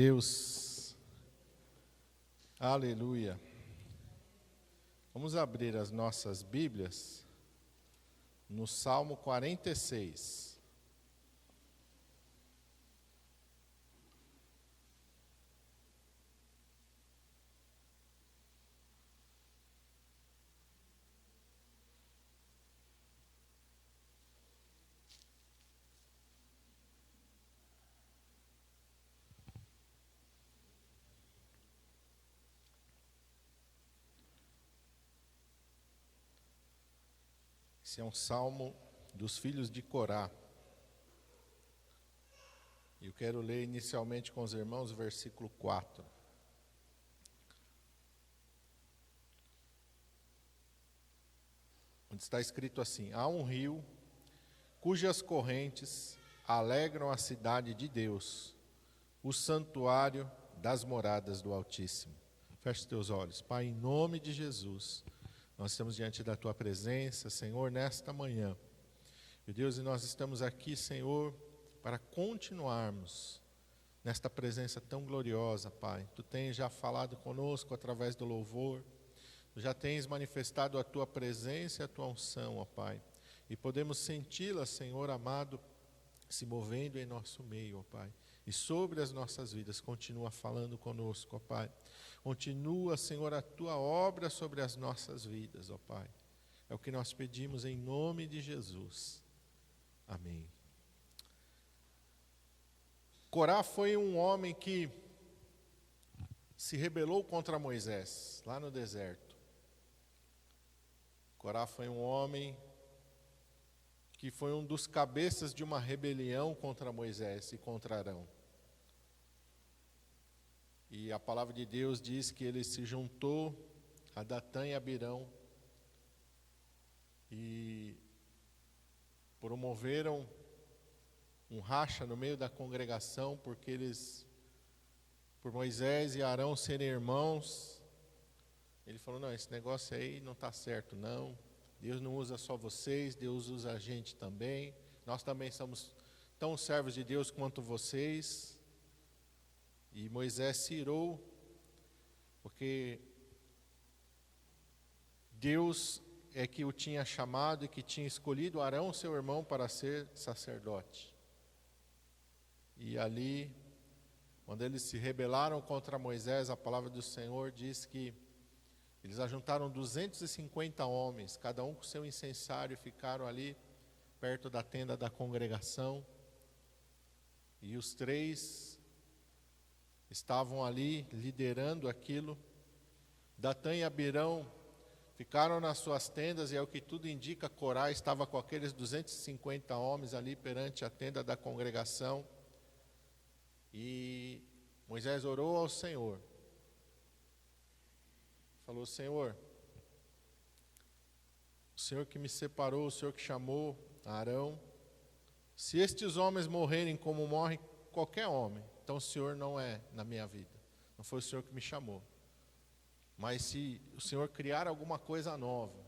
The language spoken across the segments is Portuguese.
Deus. Aleluia. Vamos abrir as nossas Bíblias no Salmo 46. Esse é um salmo dos filhos de Corá. Eu quero ler inicialmente com os irmãos o versículo 4. Onde está escrito assim: há um rio cujas correntes alegram a cidade de Deus, o santuário das moradas do Altíssimo. Feche teus olhos. Pai, em nome de Jesus, nós estamos diante da Tua presença, Senhor, nesta manhã. Meu Deus, e nós estamos aqui, Senhor, para continuarmos nesta presença tão gloriosa, Pai. Tu tens já falado conosco através do louvor, Tu já tens manifestado a Tua presença e a Tua unção, ó Pai. E podemos senti-la, Senhor amado, se movendo em nosso meio, ó Pai. E sobre as nossas vidas, continua falando conosco, ó Pai. Continua, Senhor, a Tua obra sobre as nossas vidas, ó Pai. É o que nós pedimos em nome de Jesus. Amém. Corá foi um homem que se rebelou contra Moisés, lá no deserto. Corá foi um homem que foi um dos cabeças de uma rebelião contra Moisés e contra Arão. E a palavra de Deus diz que ele se juntou a Datã e Abirão e promoveram um racha no meio da congregação, porque eles, por Moisés e Arão serem irmãos, ele falou: não, esse negócio aí não está certo não, Deus não usa só vocês, Deus usa a gente também, nós também somos tão servos de Deus quanto vocês. E Moisés se irou, porque Deus é que o tinha chamado e que tinha escolhido Arão, seu irmão, para ser sacerdote. E ali, quando eles se rebelaram contra Moisés, a palavra do Senhor diz que eles ajuntaram 250 homens, cada um com seu incensário, ficaram ali perto da tenda da congregação. E os três estavam ali liderando aquilo. Datã e Abirão ficaram nas suas tendas, e é o que tudo indica, Corá estava com aqueles 250 homens ali perante a tenda da congregação. E Moisés orou ao Senhor. Falou: Senhor, o Senhor que me separou, o Senhor que chamou Arão, se estes homens morrerem como morre qualquer homem, então o Senhor não é na minha vida, não foi o Senhor que me chamou. Mas se o Senhor criar alguma coisa nova,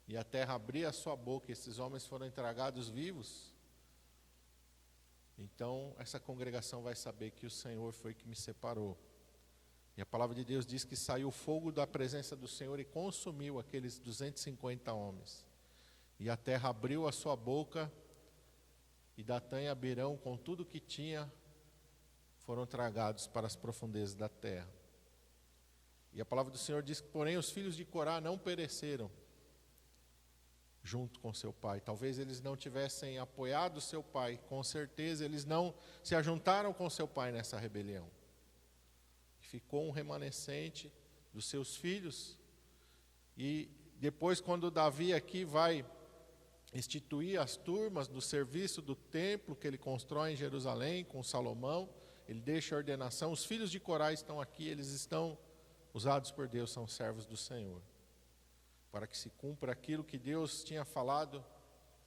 e a terra abrir a sua boca, e esses homens foram entregados vivos, então essa congregação vai saber que o Senhor foi que me separou. E a palavra de Deus diz que saiu fogo da presença do Senhor e consumiu aqueles 250 homens. E a terra abriu a sua boca, e Datã e Abirão, com tudo que tinha, foram tragados para as profundezas da terra. E a palavra do Senhor diz que, porém, os filhos de Corá não pereceram junto com seu pai. Talvez eles não tivessem apoiado seu pai, com certeza eles não se ajuntaram com seu pai nessa rebelião. Ficou um remanescente dos seus filhos. E depois, quando Davi aqui vai instituir as turmas do serviço do templo que ele constrói em Jerusalém com Salomão, ele deixa a ordenação. Os filhos de Corá estão aqui, eles estão usados por Deus, são servos do Senhor, para que se cumpra aquilo que Deus tinha falado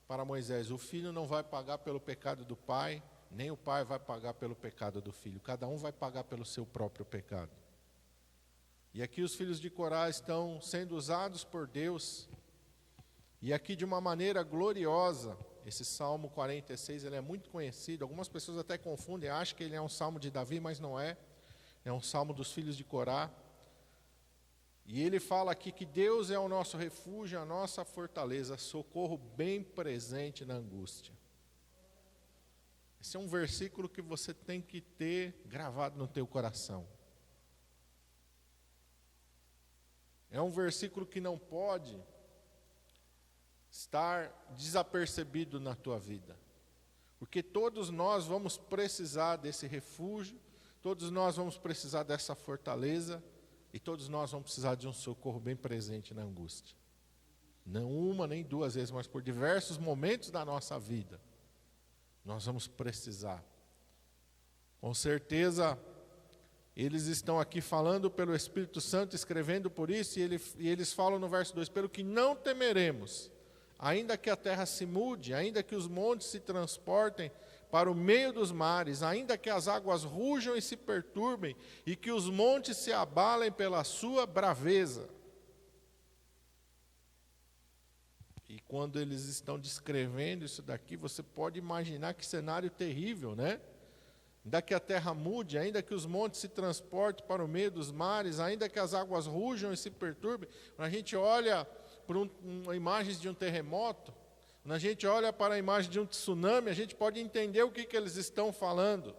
para Moisés: o filho não vai pagar pelo pecado do pai, nem o pai vai pagar pelo pecado do filho, cada um vai pagar pelo seu próprio pecado. E aqui os filhos de Corá estão sendo usados por Deus, e aqui de uma maneira gloriosa, Esse Salmo 46, ele é muito conhecido. Algumas pessoas até confundem, acham que ele é um salmo de Davi, mas não é. É um salmo dos filhos de Corá. E ele fala aqui que Deus é o nosso refúgio, a nossa fortaleza, socorro bem presente na angústia. Esse é um versículo que você tem que ter gravado no teu coração. É um versículo que não pode estar desapercebido na tua vida. Porque todos nós vamos precisar desse refúgio, todos nós vamos precisar dessa fortaleza, e todos nós vamos precisar de um socorro bem presente na angústia. Não uma nem duas vezes, mas por diversos momentos da nossa vida. Nós vamos precisar. Com certeza, eles estão aqui falando pelo Espírito Santo, escrevendo por isso, e eles falam no verso 2, pelo que não temeremos, ainda que a terra se mude, ainda que os montes se transportem para o meio dos mares, ainda que as águas rujam e se perturbem, e que os montes se abalem pela sua braveza. E quando eles estão descrevendo isso daqui, você pode imaginar que cenário terrível, né? Ainda que a terra mude, ainda que os montes se transportem para o meio dos mares, ainda que as águas rujam e se perturbem. Quando a gente olha para imagens de um terremoto, quando a gente olha para a imagem de um tsunami, a gente pode entender o que eles estão falando.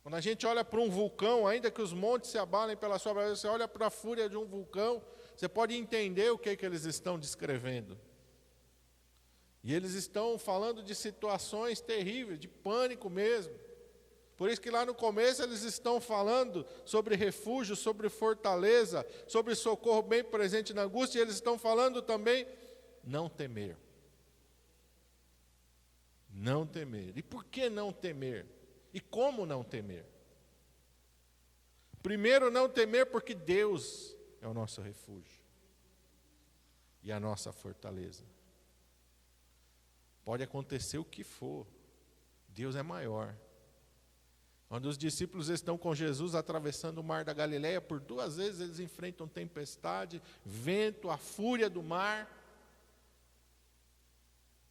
Quando a gente olha para um vulcão, ainda que os montes se abalem pela sua braveza, você olha para a fúria de um vulcão, você pode entender o que eles estão descrevendo. E eles estão falando de situações terríveis, de pânico mesmo. Por isso que lá no começo eles estão falando sobre refúgio, sobre fortaleza, sobre socorro bem presente na angústia, e eles estão falando também não temer. Não temer. E por que não temer? E como não temer? Primeiro, não temer porque Deus é o nosso refúgio e a nossa fortaleza. Pode acontecer o que for, Deus é maior. Quando os discípulos estão com Jesus atravessando o mar da Galileia, por 2 vezes eles enfrentam tempestade, vento, a fúria do mar.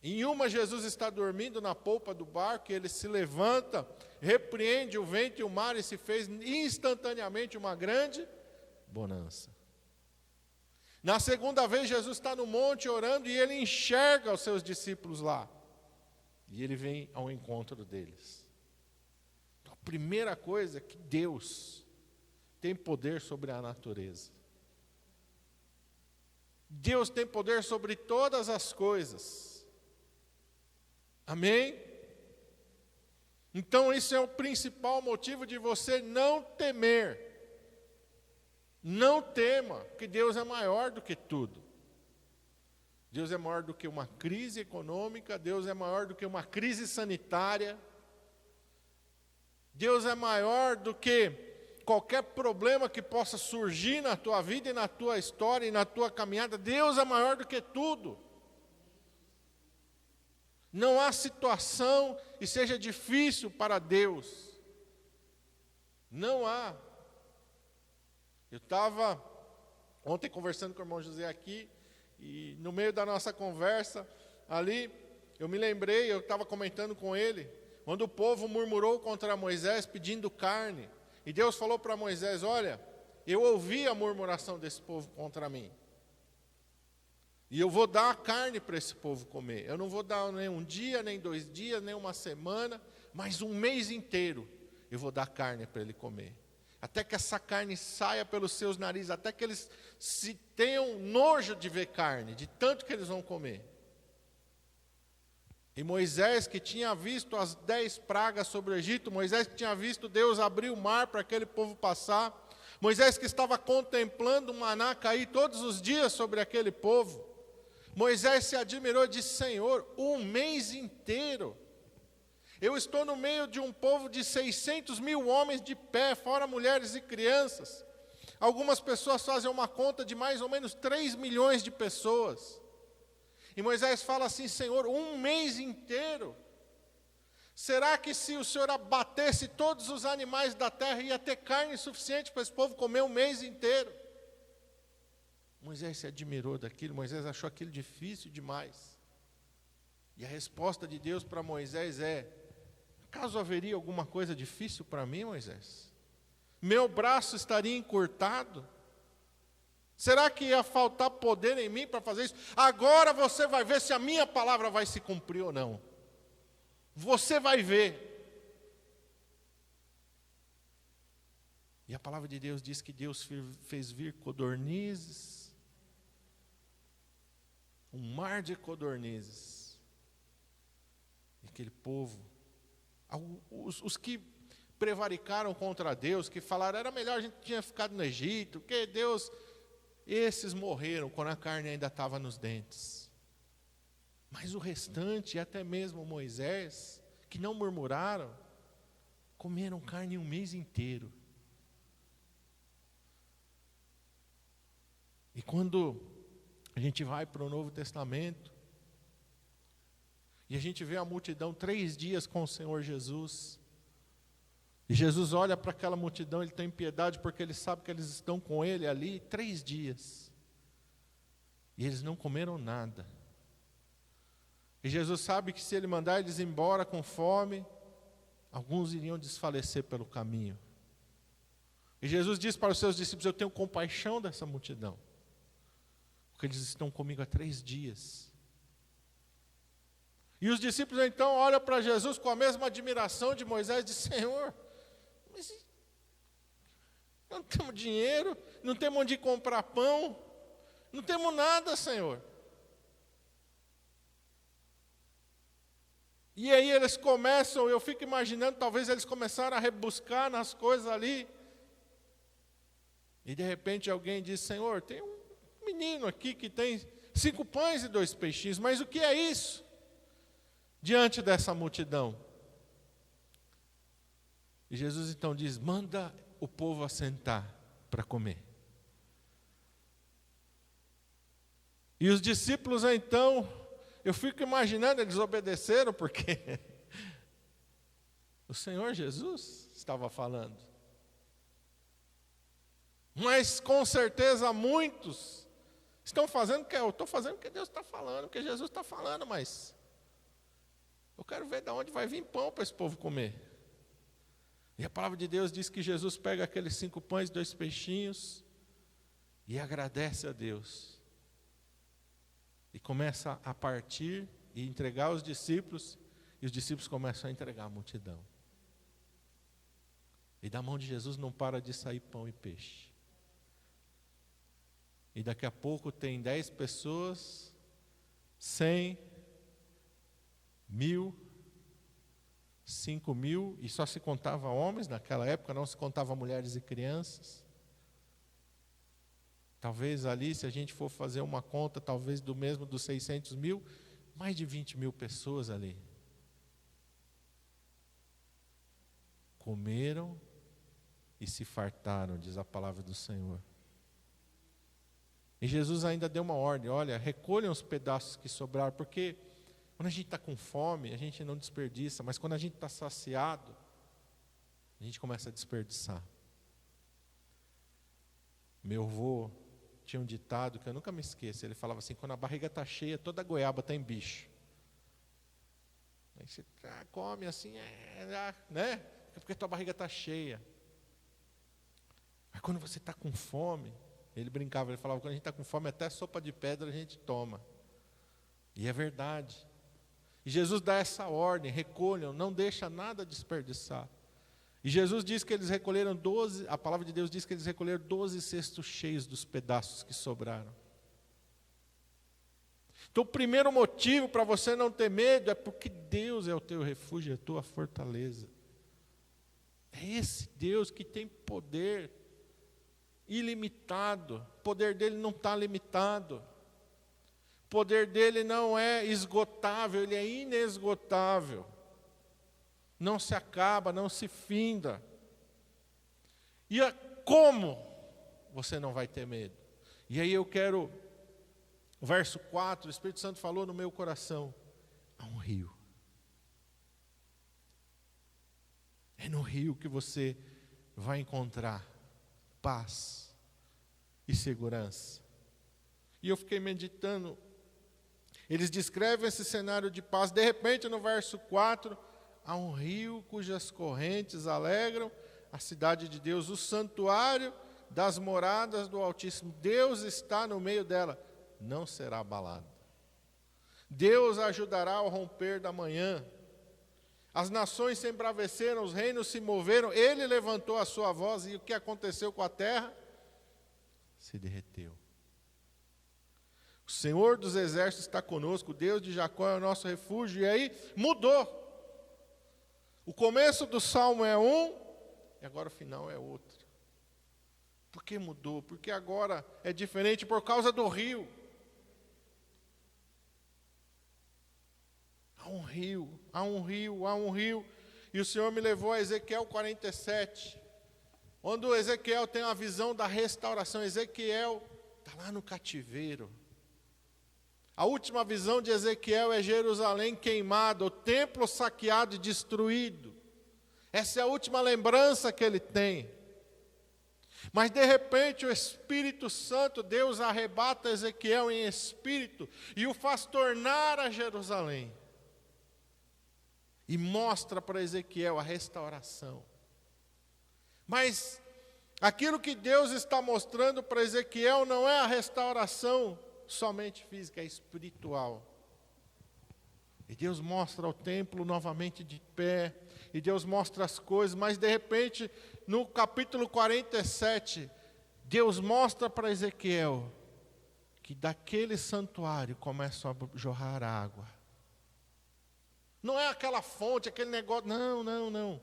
Em uma, Jesus está dormindo na polpa do barco, e ele se levanta, repreende o vento e o mar, e se fez instantaneamente uma grande bonança. Na segunda vez, Jesus está no monte orando, e ele enxerga os seus discípulos lá. E ele vem ao encontro deles. Então, a primeira coisa é que Deus tem poder sobre a natureza. Deus tem poder sobre todas as coisas. Amém? Então, isso é o principal motivo de você não temer. Não tema, que Deus é maior do que tudo. Deus é maior do que uma crise econômica, Deus é maior do que uma crise sanitária. Deus é maior do que qualquer problema que possa surgir na tua vida e na tua história e na tua caminhada. Deus é maior do que tudo. Não há situação que seja difícil para Deus. Não há. Eu estava ontem conversando com o irmão José aqui, e no meio da nossa conversa ali, eu me lembrei, eu estava comentando com ele, quando o povo murmurou contra Moisés pedindo carne, e Deus falou para Moisés, olha, eu ouvi a murmuração desse povo contra mim. E eu vou dar a carne para esse povo comer. Eu não vou dar nem um dia, nem 2 dias, nem uma semana, mas um mês inteiro eu vou dar carne para ele comer. Até que essa carne saia pelos seus narizes, até que eles se tenham nojo de ver carne, de tanto que eles vão comer. E Moisés, que tinha visto as 10 pragas sobre o Egito, Moisés que tinha visto Deus abrir o mar para aquele povo passar, Moisés que estava contemplando o maná cair todos os dias sobre aquele povo, Moisés se admirou e disse, Senhor, um mês inteiro, eu estou no meio de um povo de 600 mil homens de pé, fora mulheres e crianças. Algumas pessoas fazem uma conta de mais ou menos 3 milhões de pessoas. E Moisés fala assim, Senhor, um mês inteiro? Será que se o Senhor abatesse todos os animais da terra, ia ter carne suficiente para esse povo comer um mês inteiro? Moisés se admirou daquilo, Moisés achou aquilo difícil demais. E a resposta de Deus para Moisés é: acaso haveria alguma coisa difícil para mim, Moisés? Meu braço estaria encurtado? Será que ia faltar poder em mim para fazer isso? Agora você vai ver se a minha palavra vai se cumprir ou não. Você vai ver. E a palavra de Deus diz que Deus fez vir codornizes, um mar de codornizes. E aquele povo, os que prevaricaram contra Deus, que falaram, era melhor a gente tinha ficado no Egito, porque Deus, esses morreram quando a carne ainda estava nos dentes. Mas o restante, e até mesmo Moisés, que não murmuraram, comeram carne um mês inteiro. E quando a gente vai para o Novo Testamento, e a gente vê a multidão 3 dias com o Senhor Jesus, e Jesus olha para aquela multidão, Ele tem piedade, porque Ele sabe que eles estão com Ele ali 3 dias, e eles não comeram nada. E Jesus sabe que se Ele mandar eles embora com fome, alguns iriam desfalecer pelo caminho. E Jesus diz para os seus discípulos, eu tenho compaixão dessa multidão, porque eles estão comigo há 3 dias. E os discípulos então olham para Jesus com a mesma admiração de Moisés e dizem, Senhor, mas não temos dinheiro, não temos onde comprar pão, não temos nada, Senhor. E aí eles começam, eu fico imaginando, talvez eles começaram a rebuscar nas coisas ali. E de repente alguém diz, Senhor, tem um menino aqui que tem 5 pães e 2 peixinhos, mas o que é isso? Diante dessa multidão. E Jesus então diz, manda o povo assentar para comer. E os discípulos então, eu fico imaginando, eles obedeceram porque o Senhor Jesus estava falando. Mas com certeza muitos estão fazendo o que eu estou fazendo, o que Deus está falando, o que Jesus está falando, mas eu quero ver de onde vai vir pão para esse povo comer. E a palavra de Deus diz que Jesus pega aqueles 5 pães e 2 peixinhos e agradece a Deus. E começa a partir e entregar aos discípulos, e os discípulos começam a entregar a multidão. E da mão de Jesus não para de sair pão e peixe. E daqui a pouco tem 10 pessoas, 100, 1000, 5.000, e só se contava homens naquela época, não se contava mulheres e crianças. Talvez ali, se a gente for fazer uma conta, talvez do mesmo dos 600.000, mais de 20.000 pessoas ali. Comeram e se fartaram, diz a palavra do Senhor. E Jesus ainda deu uma ordem, olha, recolham os pedaços que sobraram, porque quando a gente está com fome, a gente não desperdiça, mas quando a gente está saciado, a gente começa a desperdiçar. Meu avô tinha um ditado que eu nunca me esqueço, ele falava assim, quando a barriga está cheia, toda goiaba tem bicho. Aí você come assim, né? Porque a tua barriga está cheia. Mas quando você está com fome, ele brincava, ele falava, quando a gente está com fome, até sopa de pedra a gente toma. E é verdade. E Jesus dá essa ordem, recolham, não deixa nada desperdiçar. E Jesus diz que eles recolheram 12, a palavra de Deus diz que eles recolheram 12 cestos cheios dos pedaços que sobraram. Então o primeiro motivo para você não ter medo é porque Deus é o teu refúgio, é a tua fortaleza. É esse Deus que tem poder ilimitado, o poder dele não está limitado. O poder dele não é esgotável, ele é inesgotável. Não se acaba, não se finda. E como você não vai ter medo? E aí eu quero, verso 4, o Espírito Santo falou no meu coração, há um rio. É no rio que você vai encontrar paz e segurança. E eu fiquei meditando, Eles descrevem esse cenário de paz. De repente, no verso 4, há um rio cujas correntes alegram a cidade de Deus, o santuário das moradas do Altíssimo. Deus está no meio dela, não será abalado. Deus ajudará ao romper da manhã. As nações se embraveceram, os reinos se moveram, ele levantou a sua voz, e o que aconteceu com a terra? Se derreteu. O Senhor dos exércitos está conosco, o Deus de Jacó é o nosso refúgio. E aí mudou. O começo do salmo é um, e agora o final é outro. Por que mudou? Porque agora é diferente por causa do rio. Há um rio, há um rio, há um rio. E o Senhor me levou a Ezequiel 47, onde o Ezequiel tem a visão da restauração. Ezequiel está lá no cativeiro. A última visão de Ezequiel é Jerusalém queimada, o templo saqueado e destruído. Essa é a última lembrança que ele tem. Mas de repente o Espírito Santo, Deus arrebata Ezequiel em espírito e o faz tornar a Jerusalém. E mostra para Ezequiel a restauração. Mas aquilo que Deus está mostrando para Ezequiel não é a restauração somente física, é espiritual. E Deus mostra o templo novamente de pé, e Deus mostra as coisas, mas de repente, no capítulo 47, Deus mostra para Ezequiel que daquele santuário começa a jorrar água. Não é aquela fonte, aquele negócio, não.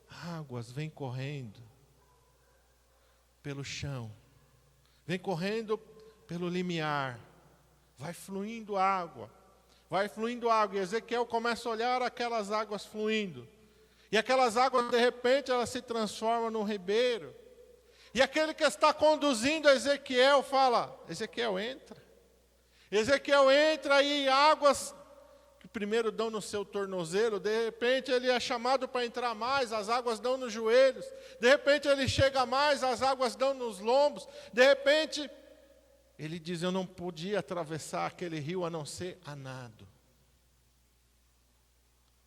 Águas vêm correndo pelo chão, vem correndo pelo limiar, vai fluindo água, e Ezequiel começa a olhar aquelas águas fluindo, e aquelas águas de repente elas se transformam num ribeiro, e aquele que está conduzindo Ezequiel fala, Ezequiel entra e águas que primeiro dão no seu tornozelo, de repente ele é chamado para entrar mais, as águas dão nos joelhos, de repente ele chega mais, as águas dão nos lombos, de repente ele diz, eu não podia atravessar aquele rio a não ser a nado.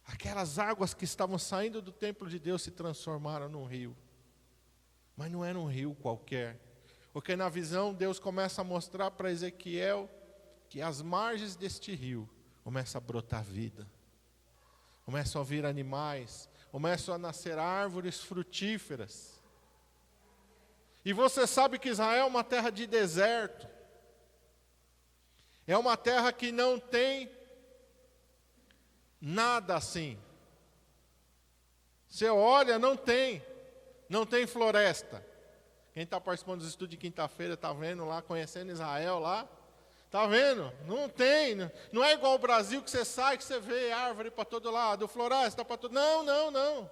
Aquelas águas que estavam saindo do templo de Deus se transformaram num rio. Mas não era um rio qualquer. Porque na visão Deus começa a mostrar para Ezequiel que às margens deste rio começa a brotar vida. Começam a vir animais, começam a nascer árvores frutíferas. E você sabe que Israel é uma terra de deserto. É uma terra que não tem nada assim. Você olha, não tem floresta. Quem está participando dos estudos de quinta-feira está vendo lá, conhecendo Israel lá. Está vendo? Não tem. Não é igual ao Brasil que você sai, que você vê árvore para todo lado, floresta para todo lado. Não.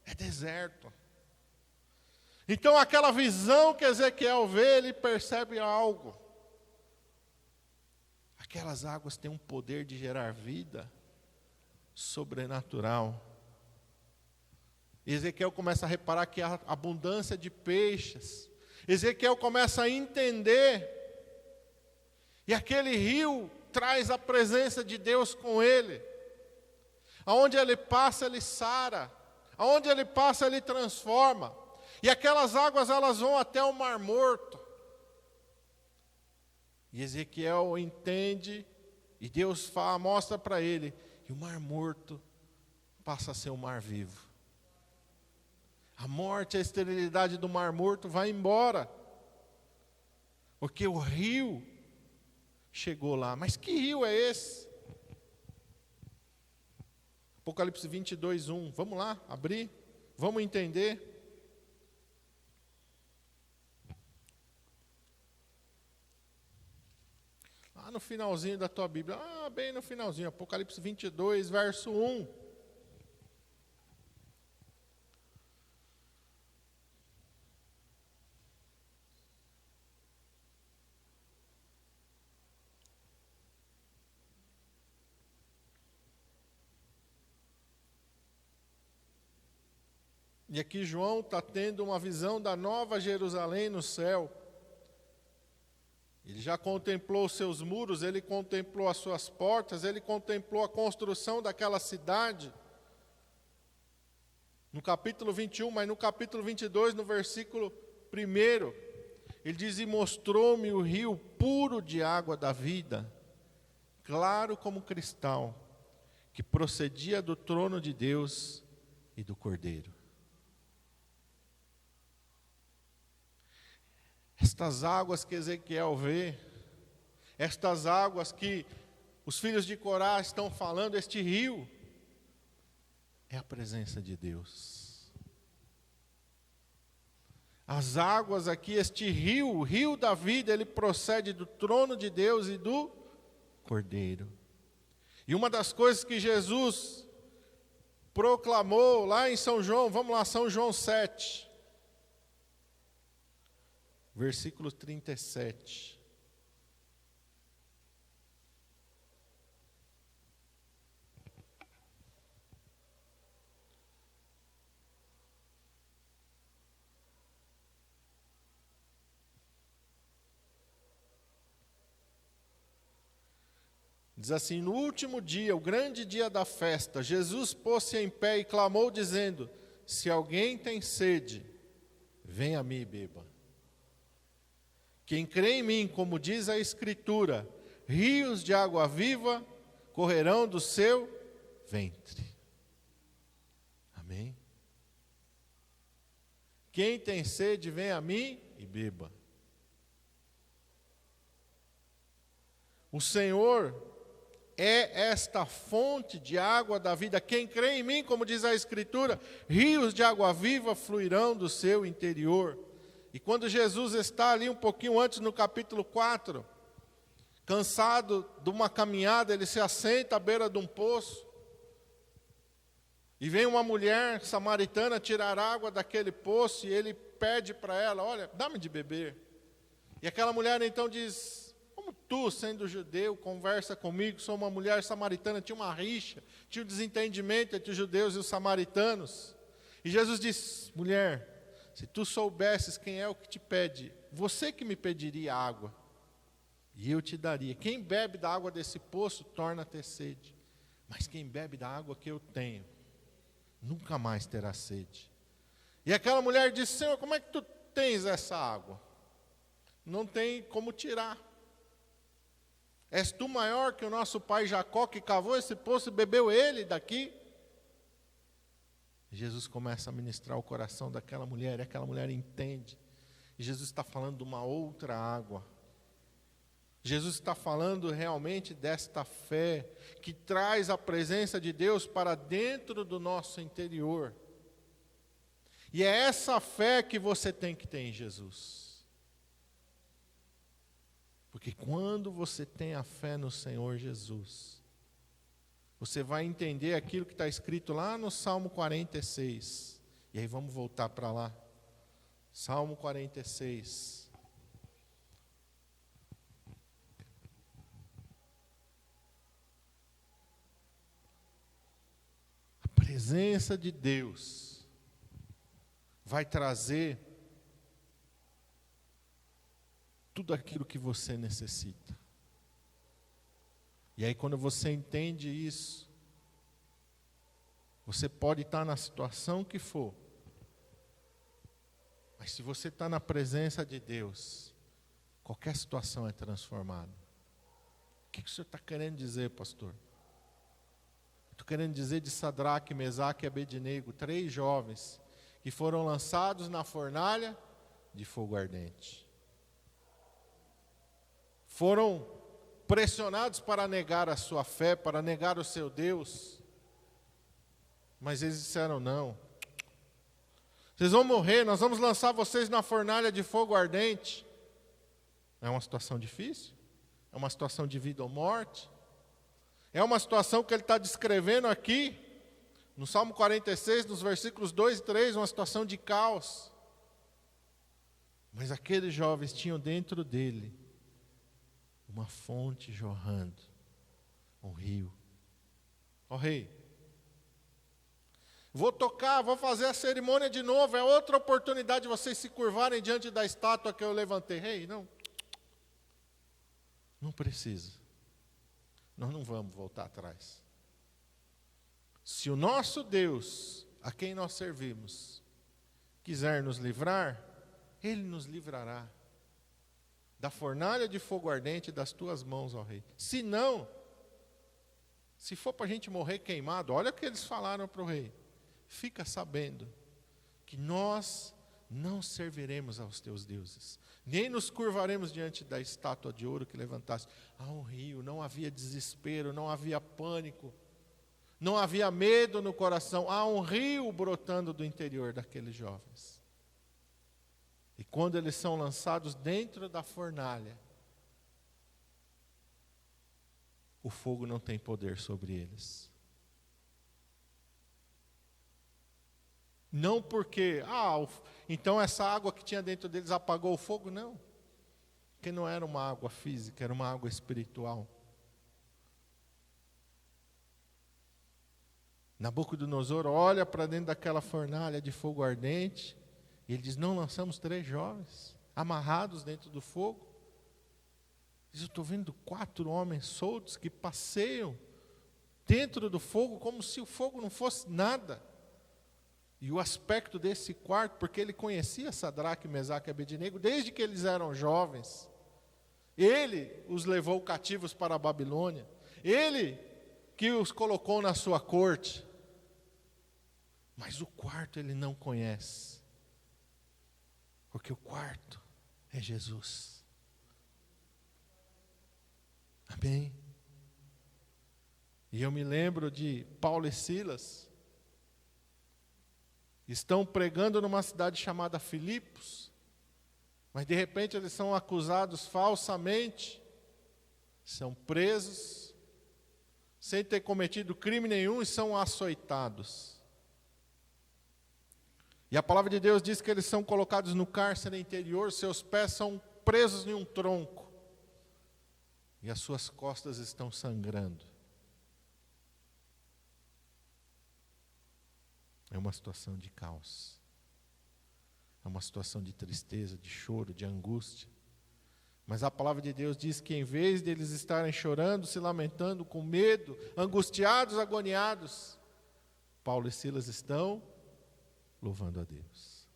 É deserto. Então aquela visão que Ezequiel vê, ele percebe algo. Aquelas águas têm um poder de gerar vida sobrenatural. Ezequiel começa a reparar que há abundância de peixes. Ezequiel começa a entender. E aquele rio traz a presença de Deus com ele. Aonde ele passa, ele sara. Aonde ele passa, ele transforma. E aquelas águas, elas vão até o Mar Morto. E Ezequiel entende, e Deus mostra para ele, e o Mar Morto passa a ser um mar vivo. A morte, a esterilidade do Mar Morto vai embora. Porque o rio chegou lá. Mas que rio é esse? Apocalipse 22, 1. Vamos lá, abrir? Vamos entender? Lá no finalzinho da tua Bíblia. Bem no finalzinho. Apocalipse 22, verso 1. E aqui João está tendo uma visão da nova Jerusalém no céu. Ele já contemplou os seus muros, ele contemplou as suas portas, ele contemplou a construção daquela cidade. No capítulo 21, mas no capítulo 22, no versículo 1, ele diz: e mostrou-me o rio puro de água da vida, claro como cristal, que procedia do trono de Deus e do Cordeiro. Estas águas que Ezequiel vê, estas águas que os filhos de Corá estão falando, este rio, é a presença de Deus. As águas aqui, este rio, o rio da vida, ele procede do trono de Deus e do Cordeiro. E uma das coisas que Jesus proclamou lá em São João, vamos lá, São João 7, versículo 37. Diz assim: no último dia, o grande dia da festa, Jesus pôs-se em pé e clamou, dizendo: se alguém tem sede, venha a mim e beba. Quem crê em mim, como diz a Escritura, rios de água viva correrão do seu ventre. Amém? Quem tem sede, venha a mim e beba. O Senhor é esta fonte de água da vida. Quem crê em mim, como diz a Escritura, rios de água viva fluirão do seu interior. E quando Jesus está ali um pouquinho antes, no capítulo 4, cansado de uma caminhada, ele se assenta à beira de um poço. E vem uma mulher samaritana tirar água daquele poço, e ele pede para ela: olha, dá-me de beber. E aquela mulher então diz: como tu, sendo judeu, conversa comigo, sou uma mulher samaritana? Tinha uma rixa, tinha um desentendimento entre os judeus e os samaritanos. E Jesus diz: mulher, se tu soubesses quem é o que te pede, você que me pediria água, e eu te daria. Quem bebe da água desse poço torna a ter sede, mas quem bebe da água que eu tenho, nunca mais terá sede. E aquela mulher disse: Senhor, como é que tu tens essa água? Não tem como tirar. És tu maior que o nosso pai Jacó, que cavou esse poço e bebeu ele daqui? Jesus começa a ministrar o coração daquela mulher, e aquela mulher entende. E Jesus está falando de uma outra água. Jesus está falando realmente desta fé que traz a presença de Deus para dentro do nosso interior. E é essa fé que você tem que ter em Jesus. Porque quando você tem a fé no Senhor Jesus, você vai entender aquilo que está escrito lá no Salmo 46. E aí vamos voltar para lá. Salmo 46. A presença de Deus vai trazer tudo aquilo que você necessita. E aí quando você entende isso, você pode estar na situação que for, mas se você está na presença de Deus, qualquer situação é transformada. O que o senhor está querendo dizer, pastor? Estou querendo dizer de Sadraque, Mesaque e Abednego, 3 jovens que foram lançados na fornalha de fogo ardente. Foram pressionados para negar a sua fé, para negar o seu Deus. Mas eles disseram: não. Vocês vão morrer, nós vamos lançar vocês na fornalha de fogo ardente. É uma situação difícil? É uma situação de vida ou morte? É uma situação que ele está descrevendo aqui, no Salmo 46, nos versículos 2 e 3, uma situação de caos. Mas aqueles jovens tinham dentro dele uma fonte jorrando, um rio. Ó rei, vou tocar, vou fazer a cerimônia de novo, é outra oportunidade de vocês se curvarem diante da estátua que eu levantei. Rei, não. Não precisa. Nós não vamos voltar atrás. Se o nosso Deus, a quem nós servimos, quiser nos livrar, Ele nos livrará da fornalha de fogo ardente das tuas mãos, ó Rei. Se não, se for para a gente morrer queimado, olha o que eles falaram para o rei. Fica sabendo que nós não serviremos aos teus deuses, nem nos curvaremos diante da estátua de ouro que levantaste. Há um rio, não havia desespero, não havia pânico, não havia medo no coração. Há um rio brotando do interior daqueles jovens. E quando eles são lançados dentro da fornalha, o fogo não tem poder sobre eles. Não porque, então essa água que tinha dentro deles apagou o fogo, não. Porque não era uma água física, era uma água espiritual. Nabucodonosor olha para dentro daquela fornalha de fogo ardente, e ele diz, não lançamos 3 jovens, amarrados dentro do fogo. Diz, eu estou vendo 4 homens soltos que passeiam dentro do fogo, como se o fogo não fosse nada. E o aspecto desse quarto, porque ele conhecia Sadraque, Mesaque e Abednego desde que eles eram jovens. Ele os levou cativos para a Babilônia. Ele que os colocou na sua corte. Mas o quarto ele não conhece. Porque o quarto é Jesus. Amém? E eu me lembro de Paulo e Silas. Estão pregando numa cidade chamada Filipos, mas de repente eles são acusados falsamente, são presos, sem ter cometido crime nenhum, e são açoitados. E a palavra de Deus diz que eles são colocados no cárcere interior, seus pés são presos em um tronco, e as suas costas estão sangrando. É uma situação de caos. É uma situação de tristeza, de choro, de angústia. Mas a palavra de Deus diz que em vez de eles estarem chorando, se lamentando, com medo, angustiados, agoniados, Paulo e Silas estão louvando a Deus.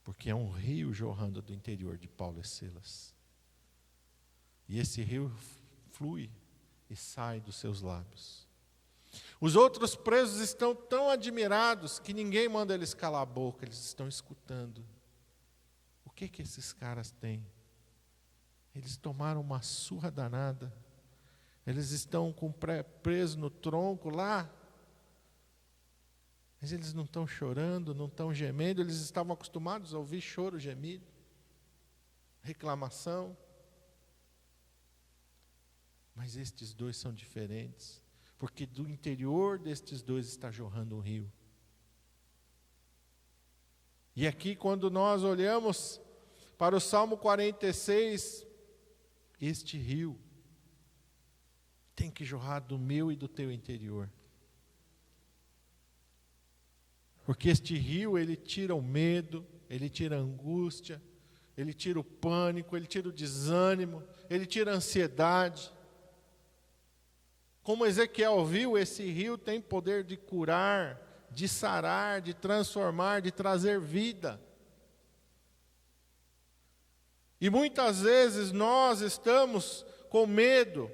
Porque é um rio jorrando do interior de Paulo e Silas. E esse rio flui e sai dos seus lábios. Os outros presos estão tão admirados que ninguém manda eles calar a boca, eles estão escutando. O que esses caras têm? Eles tomaram uma surra danada. Eles estão presos no tronco lá. Mas eles não estão chorando, não estão gemendo, eles estavam acostumados a ouvir choro, gemido, reclamação. Mas estes dois são diferentes. Porque do interior destes dois está jorrando um rio. E aqui, quando nós olhamos para o Salmo 46, este rio tem que jorrar do meu e do teu interior. Porque este rio, ele tira o medo, ele tira a angústia, ele tira o pânico, ele tira o desânimo, ele tira a ansiedade. Como Ezequiel viu, esse rio tem poder de curar, de sarar, de transformar, de trazer vida. E muitas vezes nós estamos com medo,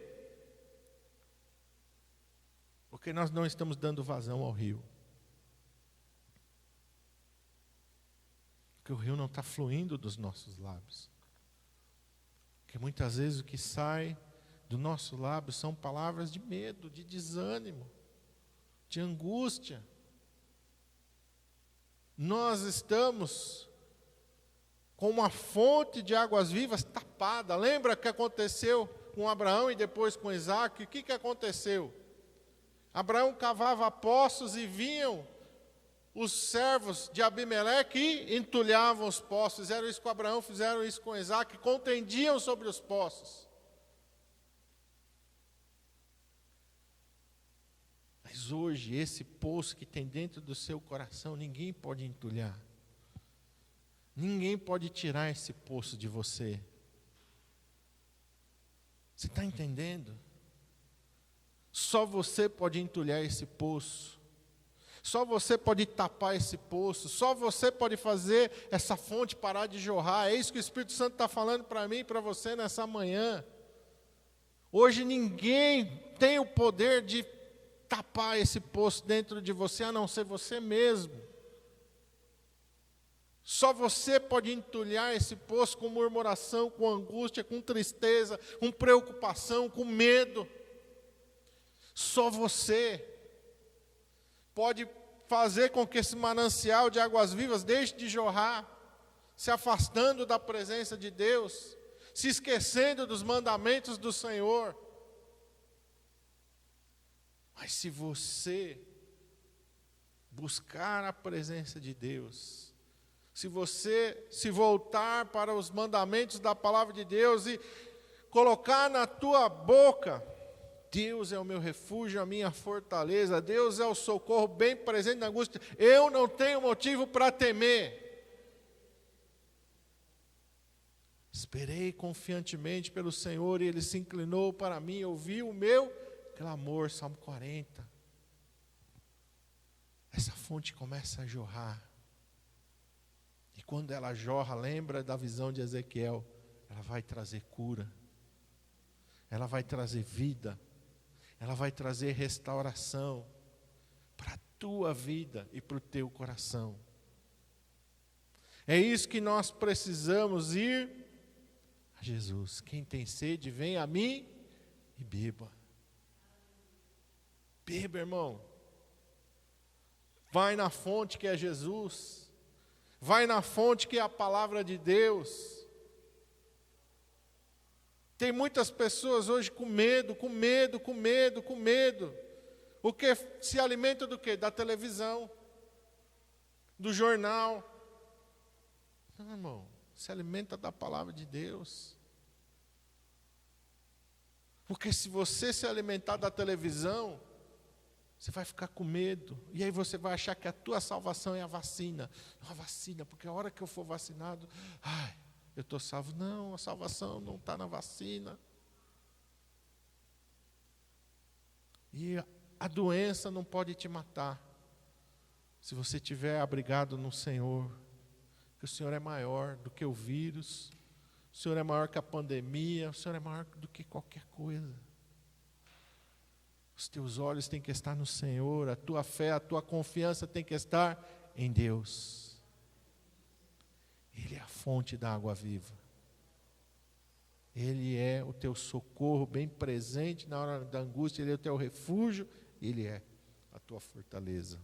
porque nós não estamos dando vazão ao rio. Porque o rio não está fluindo dos nossos lábios. Porque muitas vezes o que sai do nosso lábio são palavras de medo, de desânimo, de angústia. Nós estamos com uma fonte de águas vivas tapada. Lembra o que aconteceu com Abraão e depois com Isaac? O que aconteceu? Abraão cavava poços e vinham os servos de Abimeleque e entulhavam os poços. Fizeram isso com Abraão, fizeram isso com Isaac, contendiam sobre os poços. Mas hoje, esse poço que tem dentro do seu coração, ninguém pode entulhar. Ninguém pode tirar esse poço de você. Você está entendendo? Só você pode entulhar esse poço. Só você pode tapar esse poço. Só você pode fazer essa fonte parar de jorrar. É isso que o Espírito Santo está falando para mim e para você nessa manhã. Hoje ninguém tem o poder de tapar esse poço dentro de você, a não ser você mesmo. Só você pode entulhar esse poço com murmuração, com angústia, com tristeza, com preocupação, com medo. Só você pode fazer com que esse manancial de águas vivas deixe de jorrar, se afastando da presença de Deus, se esquecendo dos mandamentos do Senhor. Mas se você buscar a presença de Deus, se você se voltar para os mandamentos da palavra de Deus e colocar na tua boca: Deus é o meu refúgio, a minha fortaleza, Deus é o socorro bem presente na angústia, eu não tenho motivo para temer. Esperei confiantemente pelo Senhor e Ele se inclinou para mim, ouviu o meu clamor. Salmo 40. Essa fonte começa a jorrar. E quando ela jorra, lembra da visão de Ezequiel, ela vai trazer cura, ela vai trazer vida, ela vai trazer restauração para a tua vida e para o teu coração. É isso que nós precisamos ir a Jesus. Quem tem sede, vem a mim e beba. Beba, irmão. Vai na fonte que é Jesus. Vai na fonte que é a palavra de Deus. Tem muitas pessoas hoje com medo. O que se alimenta do quê? Da televisão, do jornal. Não, irmão, se alimenta da palavra de Deus. Porque se você se alimentar da televisão, você vai ficar com medo. E aí você vai achar que a tua salvação é a vacina. A vacina, porque a hora que eu for vacinado, eu estou salvo. Não, a salvação não está na vacina. E a doença não pode te matar, se você estiver abrigado no Senhor. Porque o Senhor é maior do que o vírus, o Senhor é maior que a pandemia, o Senhor é maior do que qualquer coisa. Os teus olhos têm que estar no Senhor, a tua fé, a tua confiança tem que estar em Deus. Ele é a fonte da água viva. Ele é o teu socorro bem presente na hora da angústia, Ele é o teu refúgio, Ele é a tua fortaleza.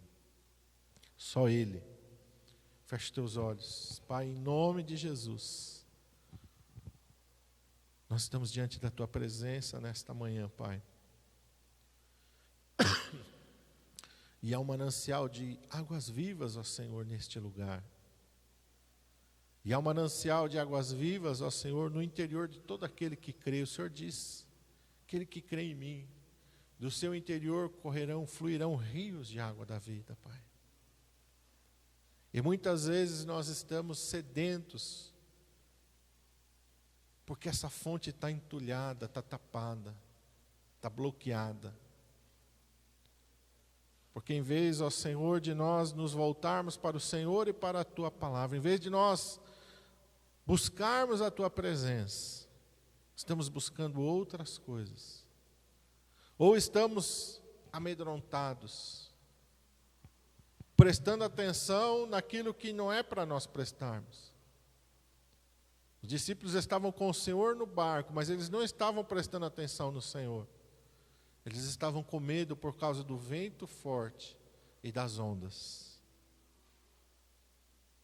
Só Ele. Feche teus olhos. Pai, em nome de Jesus, nós estamos diante da tua presença nesta manhã, Pai. E há um manancial de águas vivas, ó Senhor, neste lugar. E há um manancial de águas vivas, ó Senhor, no interior de todo aquele que crê. O Senhor diz: aquele que crê em mim, do seu interior fluirão rios de água da vida, Pai. E muitas vezes nós estamos sedentos, porque essa fonte está entulhada, está tapada, está bloqueada. Porque em vez, ó Senhor, de nós nos voltarmos para o Senhor e para a Tua palavra, em vez de nós buscarmos a Tua presença, estamos buscando outras coisas. Ou estamos amedrontados, prestando atenção naquilo que não é para nós prestarmos. Os discípulos estavam com o Senhor no barco, mas eles não estavam prestando atenção no Senhor. Eles estavam com medo por causa do vento forte e das ondas.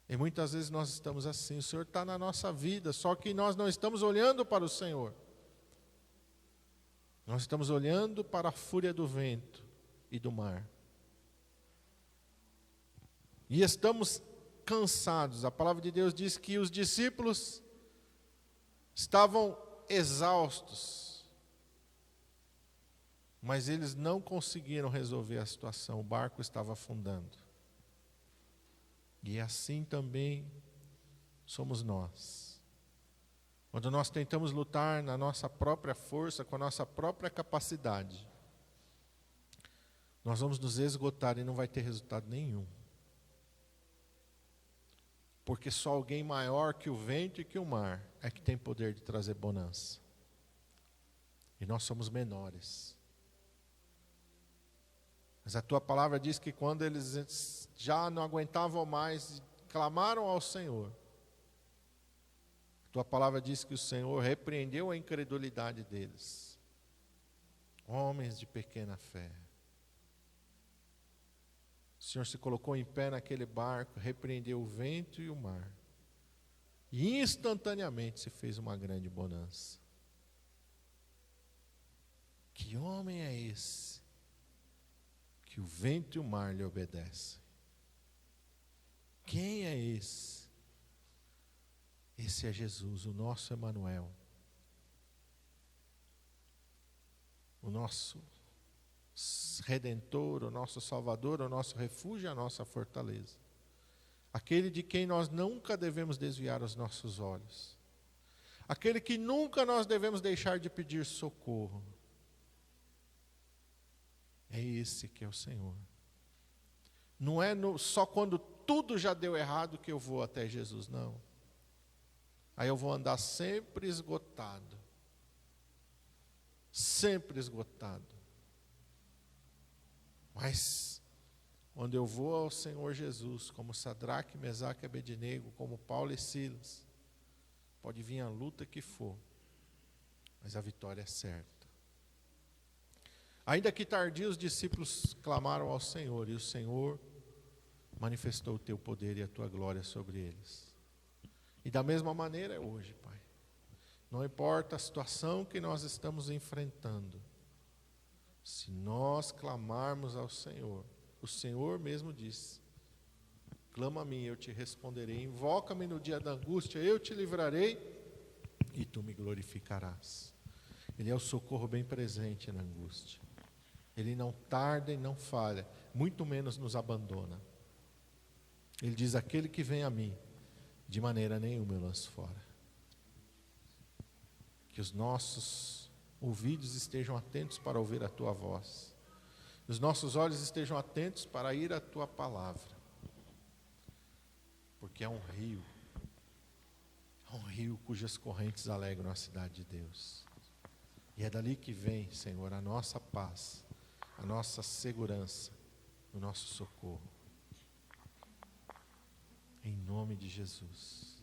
E muitas vezes nós estamos assim, o Senhor está na nossa vida, só que nós não estamos olhando para o Senhor. Nós estamos olhando para a fúria do vento e do mar. E estamos cansados. A palavra de Deus diz que os discípulos estavam exaustos. Mas eles não conseguiram resolver a situação, o barco estava afundando. E assim também somos nós. Quando nós tentamos lutar na nossa própria força, com a nossa própria capacidade, nós vamos nos esgotar e não vai ter resultado nenhum. Porque só alguém maior que o vento e que o mar é que tem poder de trazer bonança. E nós somos menores. Mas a tua palavra diz que quando eles já não aguentavam mais, clamaram ao Senhor. A tua palavra diz que o Senhor repreendeu a incredulidade deles. Homens de pequena fé. O Senhor se colocou em pé naquele barco, repreendeu o vento e o mar. E instantaneamente se fez uma grande bonança. Que homem é esse? Que o vento e o mar lhe obedecem. Quem é esse? Esse é Jesus, o nosso Emanuel. O nosso Redentor, o nosso Salvador, o nosso refúgio e a nossa fortaleza. Aquele de quem nós nunca devemos desviar os nossos olhos. Aquele que nunca nós devemos deixar de pedir socorro. É esse que é o Senhor. Não é só quando tudo já deu errado que eu vou até Jesus, não. Aí eu vou andar sempre esgotado. Sempre esgotado. Mas, quando eu vou ao Senhor Jesus, como Sadraque, Mesaque e Abednego, como Paulo e Silas, pode vir a luta que for, mas a vitória é certa. Ainda que tardio, os discípulos clamaram ao Senhor, e o Senhor manifestou o teu poder e a tua glória sobre eles. E da mesma maneira é hoje, Pai. Não importa a situação que nós estamos enfrentando, se nós clamarmos ao Senhor, o Senhor mesmo disse: clama a mim, eu te responderei, invoca-me no dia da angústia, eu te livrarei e tu me glorificarás. Ele é o socorro bem presente na angústia. Ele não tarda e não falha, muito menos nos abandona. Ele diz: aquele que vem a mim, de maneira nenhuma eu lanço fora. Que os nossos ouvidos estejam atentos para ouvir a tua voz. Os nossos olhos estejam atentos para ir à tua palavra. Porque é um rio cujas correntes alegram a cidade de Deus. E é dali que vem, Senhor, a nossa paz, a nossa segurança, o nosso socorro. Em nome de Jesus.